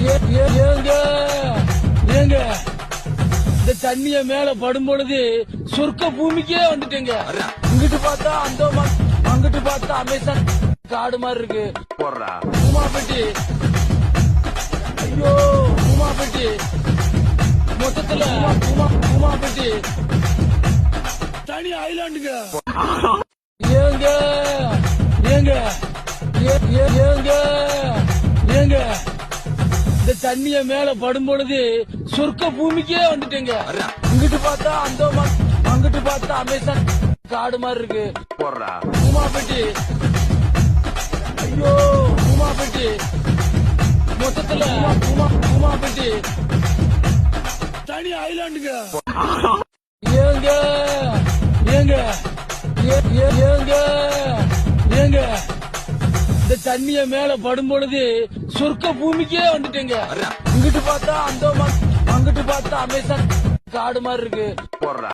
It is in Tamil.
ஏங்க ஏங்க இந்த தண்ணிய மேல படும் பொழுது சொர்க்க பூமிக்கே வந்துட்டேங்க. இங்கிட்டு பார்த்தா அந்தோமான், அங்கிட்டு பார்த்தா அமேசான் காடு மாதிரி இருக்கு. பூமாப்பட்டி, ஐயோ பூமாப்பட்டி, மொத்தத்துல பூமாப்பட்டி தனி ஐலாண்டுங்க. ஏங்க ஏங்க ஏங்க ஏங்க இந்த தண்ணிய மேல படும் பொழுது சொர்க்க பூமிக்கே வந்துட்டேங்க. இங்கிட்டு பார்த்தா அந்தோமான், அங்கிட்டு பார்த்தா அமேசான் காடு மாதிரி இருக்கு. பூமாப்பட்டி, ஐயோ பூமாப்பட்டி, மொத்தத்துல பூமாப்பட்டி தனி ஐலாண்டுங்க. ஏங்க ஏங்க ஏங்க ஏங்க இந்த தண்ணிய மேல படும் பொழுது சொர்க்க பூமிக்கே வந்துட்டேங்க. இங்கிட்டு பார்த்தா அந்தோமான், அங்கிட்டு பார்த்தா அமேசான் காடு மாதிரி இருக்கு.